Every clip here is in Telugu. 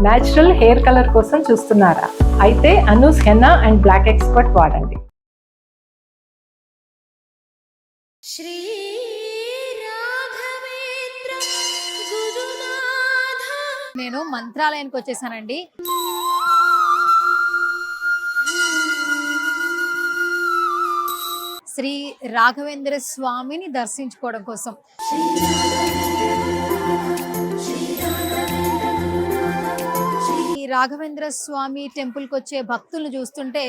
న్యాచురల్ హెయిర్ కలర్ కోసం చూస్తున్నారా? అయితే Anoos henna and black expert వాడండి. శ్రీ రాఘవేంద్ర గురునాథ. నేను మంత్రాలయానికి వచ్చేసానండి. శ్రీ రాఘవేంద్ర స్వామిని దర్శించుకోవడం కోసం. ఈ రాఘవేంద్ర స్వామి టెంపుల్కి వచ్చే భక్తులను చూస్తుంటే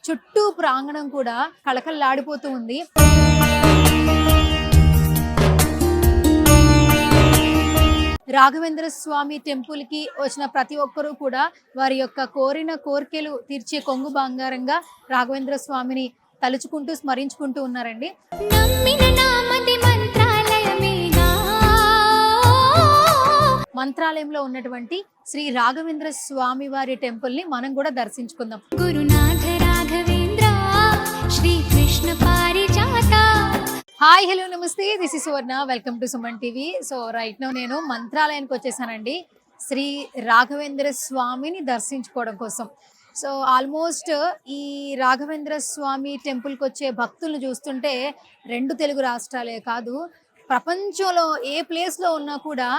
చుట్టూ ప్రాంగణం కూడా కళకళలాడిపోతూ ఉంది. రాఘవేంద్ర స్వామి టెంపుల్కి వచ్చిన ప్రతి ఒక్కరూ కూడా వారి యొక్క కోరిన కోరికలు తీర్చే కొంగు బంగారంగా రాఘవేంద్ర స్వామిని తలుచుకుంటూ స్మరించుకుంటూ ఉన్నారండి. మంత్రాలయంలో ఉన్నటువంటి శ్రీ రాఘవేంద్ర స్వామి వారి టెంపుల్ ని మనం కూడా దర్శించుకుందాం. గురునాథ రాఘవేంద్ర శ్రీ కృష్ణ పారిజాత. హాయ్, హలో, నమస్తే. This is Suvarna. Welcome to Suman TV. So right now నేను మంత్రాలయానికి వచ్చేసానండి శ్రీ రాఘవేంద్ర స్వామిని దర్శించుకోవడం కోసం. సో ఆల్మోస్ట్ ఈ రాఘవేంద్ర స్వామి టెంపుల్కి వచ్చే భక్తులను చూస్తుంటే 2 తెలుగు రాష్ట్రాలే కాదు, ప్రపంచంలో ఏ ప్లేస్లో ఉన్నా కూడా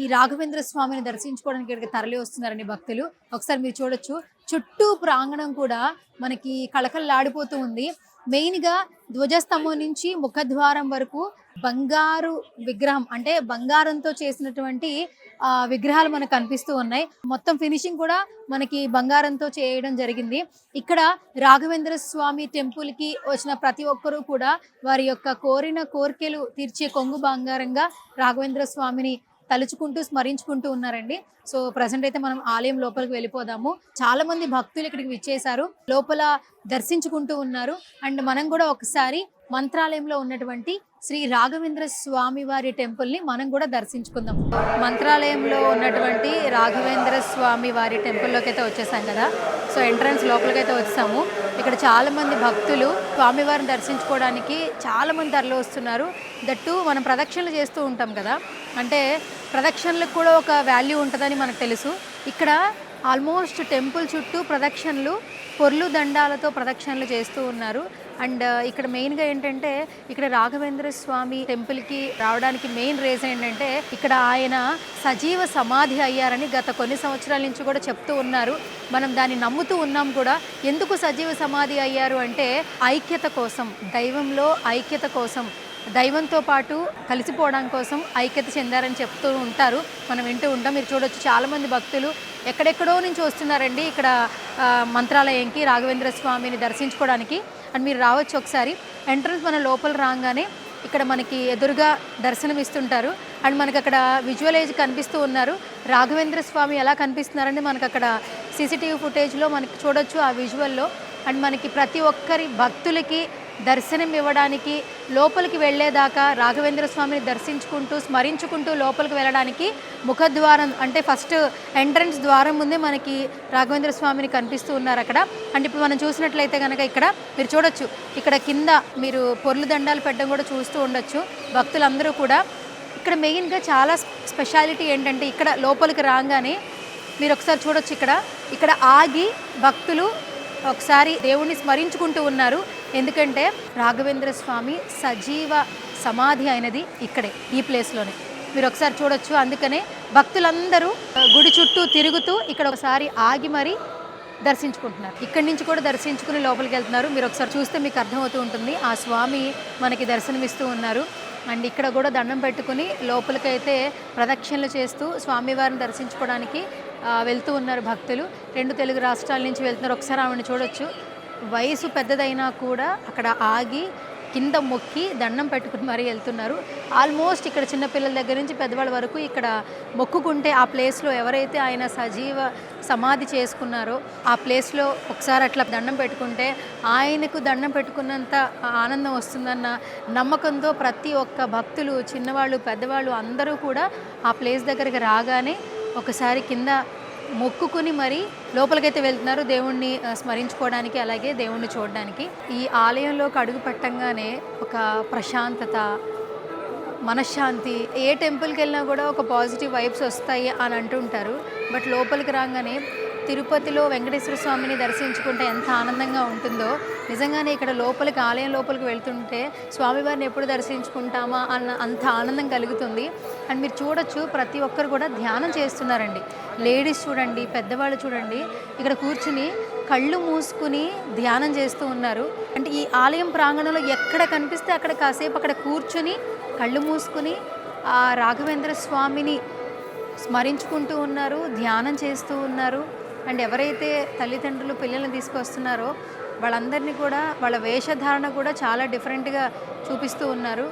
ఈ రాఘవేంద్ర స్వామిని దర్శించుకోవడానికి ఇక్కడికి తరలి వస్తున్నారండి భక్తులు. ఒకసారి మీరు చూడొచ్చు, చుట్టూ ప్రాంగణం కూడా మనకి కళకళలాడిపోతూ ఉంది. మెయిన్గా ధ్వజస్తంభం నుంచి ముఖద్వారం వరకు బంగారు విగ్రహం, అంటే బంగారంతో చేసినటువంటి విగ్రహాలు మనకు కనిపిస్తూ ఉన్నాయి. మొత్తం ఫినిషింగ్ కూడా మనకి బంగారంతో చేయడం జరిగింది. ఇక్కడ రాఘవేంద్ర స్వామి టెంపుల్కి వచ్చిన ప్రతి ఒక్కరూ కూడా వారి యొక్క కోరిన కోరికలు తీర్చే కొంగు బంగారంగా రాఘవేంద్ర స్వామిని తలుచుకుంటూ స్మరించుకుంటూ ఉన్నారండి. సో ప్రజెంట్ అయితే మనం ఆలయం లోపలికి వెళ్ళిపోదాము. చాలా మంది భక్తులు ఇక్కడికి విచ్చేశారు, లోపల దర్శించుకుంటూ ఉన్నారు. అండ్ మనం కూడా ఒకసారి మంత్రాలయంలో ఉన్నటువంటి శ్రీ రాఘవేంద్ర స్వామి వారి టెంపుల్ని మనం కూడా దర్శించుకుందాం. మంత్రాలయంలో ఉన్నటువంటి రాఘవేంద్ర స్వామి వారి టెంపుల్లోకి అయితే వచ్చేసాం కదా. సో ఎంట్రన్స్ లోపలికి అయితే వచ్చాము. ఇక్కడ చాలా మంది భక్తులు స్వామివారిని దర్శించుకోవడానికి చాలా మంది తరలి వస్తున్నారు. దట్టు మనం ప్రదక్షిణలు చేస్తూ ఉంటాం కదా, అంటే ప్రదక్షిణలకు కూడా ఒక వాల్యూ ఉంటుందని మనకు తెలుసు. ఇక్కడ ఆల్మోస్ట్ టెంపుల్ చుట్టూ ప్రదక్షిణలు, పొర్లు దండాలతో ప్రదక్షిణలు చేస్తూ ఉన్నారు. అండ్ ఇక్కడ మెయిన్గా ఏంటంటే, ఇక్కడ రాఘవేంద్ర స్వామి టెంపుల్కి రావడానికి మెయిన్ రీజన్ ఏంటంటే, ఇక్కడ ఆయన సజీవ సమాధి అయ్యారని గత కొన్ని సంవత్సరాల నుంచి కూడా చెప్తూ ఉన్నారు. మనం దాన్ని నమ్ముతూ ఉన్నాం కూడా. ఎందుకు సజీవ సమాధి అయ్యారు అంటే, ఐక్యత కోసం, దైవంలో ఐక్యత కోసం, దైవంతో పాటు కలిసిపోవడం కోసం ఐక్యత చెందారని చెప్తూ ఉంటారు, మనం వింటూ ఉంటాం. మీరు చూడొచ్చు, చాలామంది భక్తులు ఎక్కడెక్కడో నుంచి వస్తున్నారండి ఇక్కడ మంత్రాలయంకి రాఘవేంద్ర స్వామిని దర్శించుకోవడానికి. అండ్ మీరు రావచ్చు ఒకసారి. ఎంట్రన్స్ మన లోపల రాగానే ఇక్కడ మనకి ఎదురుగా దర్శనం ఇస్తుంటారు. అండ్ మనకు అక్కడ విజువలైజ్ కనిపిస్తూ ఉన్నారు రాఘవేంద్ర స్వామి ఎలా కనిపిస్తున్నారని మనకు అక్కడ సీసీటీవీ ఫుటేజ్లో మనకి చూడొచ్చు ఆ విజువల్లో. అండ్ మనకి ప్రతి ఒక్కరి భక్తులకి దర్శనం ఇవ్వడానికి లోపలికి వెళ్ళేదాకా రాఘవేంద్ర స్వామిని దర్శించుకుంటూ స్మరించుకుంటూ లోపలికి వెళ్ళడానికి ముఖద్వారం, అంటే ఫస్ట్ ఎంట్రన్స్ ద్వారం ముందే మనకి రాఘవేంద్ర స్వామిని కనిపిస్తూ ఉన్నారు అక్కడ. అండ్ ఇప్పుడు మనం చూసినట్లయితే కనుక ఇక్కడ మీరు చూడొచ్చు, ఇక్కడ కింద మీరు పొర్లు దండాలు పెట్టడం కూడా చూస్తూ ఉండొచ్చు భక్తులందరూ కూడా. ఇక్కడ మెయిన్గా చాలా స్పెషాలిటీ ఏంటంటే, ఇక్కడ లోపలికి రాగానే మీరు ఒకసారి చూడొచ్చు, ఇక్కడ ఆగి భక్తులు ఒకసారి దేవుణ్ణి స్మరించుకుంటూ ఉన్నారు. ఎందుకంటే రాఘవేంద్ర స్వామి సజీవ సమాధి అయినది ఇక్కడే, ఈ ప్లేస్లోనే. మీరు ఒకసారి చూడొచ్చు. అందుకనే భక్తులందరూ గుడి చుట్టూ తిరుగుతూ ఇక్కడ ఒకసారి ఆగి మరీ దర్శించుకుంటున్నారు. ఇక్కడి నుంచి కూడా దర్శించుకుని లోపలికి వెళ్తున్నారు. మీరు ఒకసారి చూస్తే మీకు అర్థమవుతూ ఉంటుంది, ఆ స్వామి మనకి దర్శనమిస్తూ ఉన్నారు. అండ్ ఇక్కడ కూడా దండం పెట్టుకుని లోపలికైతే ప్రదక్షిణలు చేస్తూ స్వామివారిని దర్శించుకోవడానికి వెళ్తూ ఉన్నారు భక్తులు. 2 తెలుగు రాష్ట్రాల నుంచి వెళ్తున్నారు. ఒకసారి ఆవిడని చూడొచ్చు, వయసు పెద్దదైనా కూడా అక్కడ ఆగి కింద మొక్కి దండం పెట్టుకుని మరీ వెళ్తున్నారు. ఆల్మోస్ట్ ఇక్కడ చిన్నపిల్లల దగ్గర నుంచి పెద్దవాళ్ళ వరకు ఇక్కడ మొక్కుకుంటే ఆ ప్లేస్లో ఎవరైతే ఆయన సజీవ సమాధి చేసుకున్నారో ఆ ప్లేస్లో ఒకసారి అట్లా దండం పెట్టుకుంటే ఆయనకు దండం పెట్టుకున్నంత ఆనందం వస్తుందన్న నమ్మకంతో ప్రతి ఒక్క భక్తులు, చిన్నవాళ్ళు పెద్దవాళ్ళు అందరూ కూడా ఆ ప్లేస్ దగ్గరికి రాగానే ఒకసారి కింద మొక్కుకుని మరి లోపలికైతే వెళ్తున్నారు దేవుణ్ణి స్మరించుకోవడానికి, అలాగే దేవుణ్ణి చూడడానికి. ఈ ఆలయంలోకి అడుగు పెట్టంగానే ఒక ప్రశాంతత, మనశ్శాంతి. ఏ టెంపుల్కి వెళ్ళినా కూడా ఒక పాజిటివ్ వైబ్స్ వస్తాయి అని అంటుంటారు. బట్ లోపలికి రాగానే తిరుపతిలో వెంకటేశ్వర స్వామిని దర్శించుకుంటే ఎంత ఆనందంగా ఉంటుందో, నిజంగానే ఇక్కడ లోపలికి ఆలయం లోపలికి వెళ్తుంటే స్వామివారిని ఎప్పుడు దర్శించుకుంటామా అన్న అంత ఆనందం కలుగుతుంది. అండ్ మీరు చూడొచ్చు, ప్రతి ఒక్కరు కూడా ధ్యానం చేస్తున్నారండి. లేడీస్ చూడండి, పెద్దవాళ్ళు చూడండి, ఇక్కడ కూర్చుని కళ్ళు మూసుకుని ధ్యానం చేస్తూ ఉన్నారు. అంటే ఈ ఆలయం ప్రాంగణంలో ఎక్కడ కనిపిస్తే అక్కడ కాసేపు అక్కడ కూర్చుని కళ్ళు మూసుకుని ఆ రాఘవేంద్ర స్వామిని స్మరించుకుంటూ ఉన్నారు, ధ్యానం చేస్తూ ఉన్నారు. అండ్ ఎవరైతే తల్లిదండ్రులు పిల్లల్ని తీసుకొస్తున్నారో వాళ్ళందరినీ కూడా వాళ్ళ వేషధారణ కూడా చాలా డిఫరెంట్గా చూపిస్తూ ఉన్నారు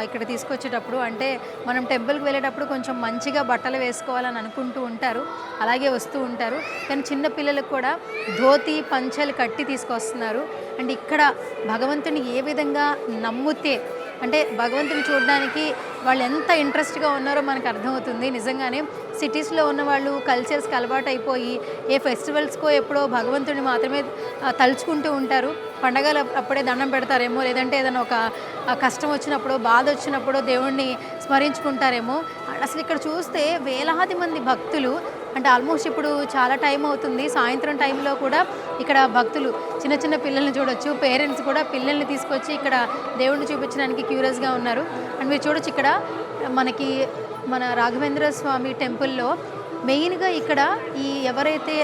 ఇక్కడ తీసుకొచ్చేటప్పుడు. అంటే మనం టెంపుల్కి వెళ్ళేటప్పుడు కొంచెం మంచిగా బట్టలు వేసుకోవాలని అనుకుంటూ ఉంటారు, అలాగే వస్తూ ఉంటారు. కానీ చిన్న పిల్లలకు కూడా ధోతి పంచలు కట్టి తీసుకొస్తున్నారు. అండ్ ఇక్కడ భగవంతుని ఏ విధంగా నమ్మితే, అంటే భగవంతుని చూడడానికి వాళ్ళు ఎంత ఇంట్రెస్ట్గా ఉన్నారో మనకు అర్థమవుతుంది. నిజంగానే సిటీస్లో ఉన్న వాళ్ళు కల్చర్స్కి అలవాటు అయిపోయి ఏ ఫెస్టివల్స్కో ఎప్పుడో భగవంతుని మాత్రమే తలుచుకుంటూ ఉంటారు. పండగలు అప్పుడే దండం పెడతారేమో, లేదంటే ఏదైనా ఒక కష్టం వచ్చినప్పుడు, బాధ వచ్చినప్పుడు దేవుణ్ణి స్మరించుకుంటారేమో. అసలు ఇక్కడ చూస్తే వేలాది మంది భక్తులు, అంటే ఆల్మోస్ట్ ఇప్పుడు చాలా టైం అవుతుంది, సాయంత్రం టైంలో కూడా ఇక్కడ భక్తులు చిన్న చిన్న పిల్లల్ని చూడొచ్చు. పేరెంట్స్ కూడా పిల్లల్ని తీసుకొచ్చి ఇక్కడ దేవుణ్ణి చూపించడానికి క్యూరియస్గా ఉన్నారు. అండ్ మీరు చూడొచ్చు, ఇక్కడ మనకి మన రాఘవేంద్ర స్వామి టెంపుల్లో మెయిన్గా ఇక్కడ ఈ ఎవరైతే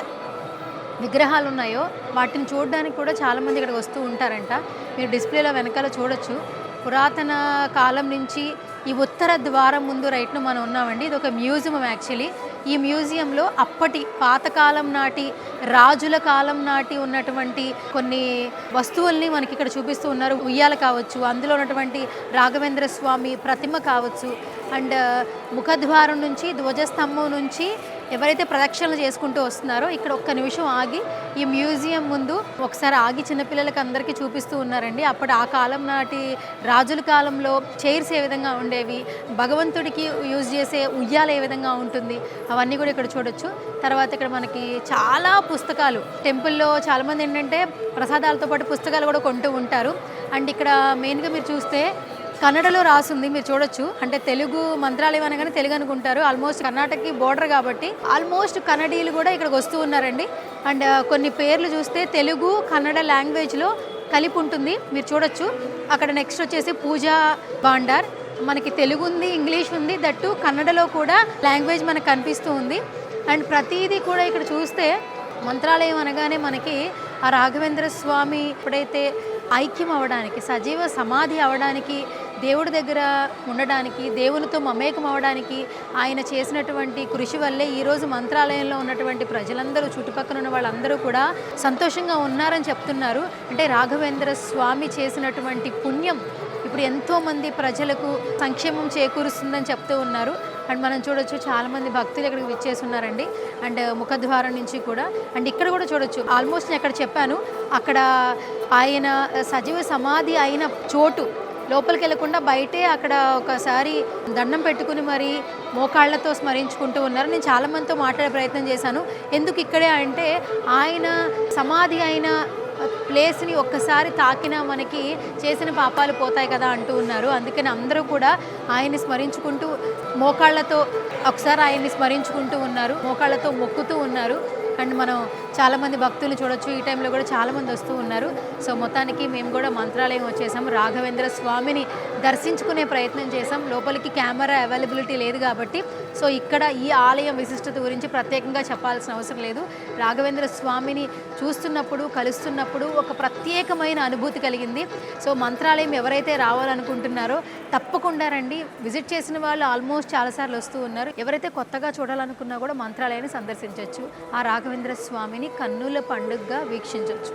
విగ్రహాలు ఉన్నాయో వాటిని చూడడానికి కూడా చాలామంది ఇక్కడికి వస్తూ ఉంటారంట. మీరు డిస్ప్లేలో వెనకాల చూడొచ్చు, పురాతన కాలం నుంచి ఈ ఉత్తర ద్వారం ముందు రైట్ను మనం ఉన్నామండి. ఇది ఒక మ్యూజియం యాక్చువల్లీ. ఈ మ్యూజియంలో అప్పటి పాతకాలం నాటి, రాజుల కాలం నాటి ఉన్నటువంటి కొన్ని వస్తువుల్ని మనకి ఇక్కడ చూపిస్తూ ఉన్నారు. ఉయ్యాల కావచ్చు, అందులో ఉన్నటువంటి రాఘవేంద్ర స్వామి ప్రతిమ కావచ్చు, అండ్ ముఖద్వారం నుంచి ధ్వజస్తంభం నుంచి ఎవరైతే ప్రదక్షిణలు చేసుకుంటూ వస్తున్నారో ఇక్కడ ఒక్క నిమిషం ఆగి ఈ మ్యూజియం ముందు ఒకసారి ఆగి చిన్నపిల్లలకి అందరికీ చూపిస్తూ ఉన్నారండి. అప్పుడు ఆ కాలం నాటి రాజుల కాలంలో చైర్స్ ఏ విధంగా ఉండేవి, భగవంతుడికి యూజ్ చేసే ఉయ్యాల ఏ విధంగా ఉంటుంది, అవన్నీ కూడా ఇక్కడ చూడొచ్చు. తర్వాత ఇక్కడ మనకి చాలా పుస్తకాలు, టెంపుల్లో చాలామంది ఏంటంటే ప్రసాదాలతో పాటు పుస్తకాలు కూడా కొంటూ ఉంటారు. అండ్ ఇక్కడ మెయిన్గా మీరు చూస్తే కన్నడలో రాసుంది, మీరు చూడొచ్చు. అంటే తెలుగు మంత్రాలయం అనగానే తెలుగు అనుకుంటారు, ఆల్మోస్ట్ కర్ణాటకకి బోర్డర్ కాబట్టి ఆల్మోస్ట్ కన్నడీలు కూడా ఇక్కడికి వస్తూ ఉన్నారండి. అండ్ కొన్ని పేర్లు చూస్తే తెలుగు కన్నడ లాంగ్వేజ్లో కలిపి ఉంటుంది, మీరు చూడొచ్చు. అక్కడ నెక్స్ట్ వచ్చేసి పూజా భాండార్, మనకి తెలుగు ఉంది, ఇంగ్లీష్ ఉంది, దట్టు కన్నడలో కూడా లాంగ్వేజ్ మనకు కనిపిస్తూ ఉంది. అండ్ ప్రతిదీ కూడా ఇక్కడ చూస్తే మంత్రాలయం అనగానే మనకి ఆ రాఘవేంద్ర స్వామి ఎప్పుడైతే ఐక్యం అవ్వడానికి, సజీవ సమాధి అవ్వడానికి, దేవుడి దగ్గర ఉండడానికి, దేవునితో మమేకం అవ్వడానికి ఆయన చేసినటువంటి కృషి వల్లే ఈరోజు మంత్రాలయంలో ఉన్నటువంటి ప్రజలందరూ, చుట్టుపక్కల ఉన్న వాళ్ళందరూ కూడా సంతోషంగా ఉన్నారని చెప్తున్నారు. అంటే రాఘవేంద్ర స్వామి చేసినటువంటి పుణ్యం ఇప్పుడు ఎంతోమంది ప్రజలకు సంక్షేమం చేకూరుస్తుందని చెప్తూ ఉన్నారు. అండ్ మనం చూడొచ్చు చాలామంది భక్తులు ఇక్కడికి విచ్చేసి ఉన్నారండి. అండ్ ముఖద్వారం నుంచి కూడా, అండ్ ఇక్కడ కూడా చూడొచ్చు. ఆల్మోస్ట్ నేను అక్కడ చెప్పాను, అక్కడ ఆయన సజీవ సమాధి అయిన చోటు లోపలికి వెళ్ళకుండా బయటే అక్కడ ఒకసారి దండం పెట్టుకుని మరి మోకాళ్లతో స్మరించుకుంటూ ఉన్నారు. నేను చాలామందితో మాట్లాడే ప్రయత్నం చేశాను, ఎందుకు ఇక్కడే అంటే ఆయన సమాధి అయిన ప్లేస్ని ఒక్కసారి తాకినా మనకి చేసిన పాపాలు పోతాయి కదా అంటూ ఉన్నారు. అందుకని అందరూ కూడా ఆయన్ని స్మరించుకుంటూ మోకాళ్ళతో ఒకసారి ఆయన్ని స్మరించుకుంటూ ఉన్నారు, మోకాళ్ళతో మొక్కుతూ ఉన్నారు. అండ్ మనం చాలామంది భక్తులు చూడొచ్చు, ఈ టైంలో కూడా చాలామంది వస్తూ ఉన్నారు. సో మొత్తానికి మేము కూడా మంత్రాలయం వచ్చేసాం, రాఘవేంద్ర స్వామిని దర్శించుకునే ప్రయత్నం చేసాం. లోపలికి కెమెరా అవైలబిలిటీ లేదు కాబట్టి సో ఇక్కడ ఈ ఆలయం విశిష్టత గురించి ప్రత్యేకంగా చెప్పాల్సిన అవసరం లేదు. రాఘవేంద్ర స్వామిని చూస్తున్నప్పుడు, కలుస్తున్నప్పుడు ఒక ప్రత్యేకమైన అనుభూతి కలిగింది. సో మంత్రాలయం ఎవరైతే రావాలనుకుంటున్నారో తప్పకుండా రండి. విజిట్ చేసిన వాళ్ళు ఆల్మోస్ట్ చాలాసార్లు వస్తూ ఉన్నారు. ఎవరైతే కొత్తగా చూడాలనుకున్నా కూడా మంత్రాలయాన్ని సందర్శించవచ్చు, ఆ రాఘవేంద్ర స్వామిని కన్నుల పండుగగా వీక్షించవచ్చు.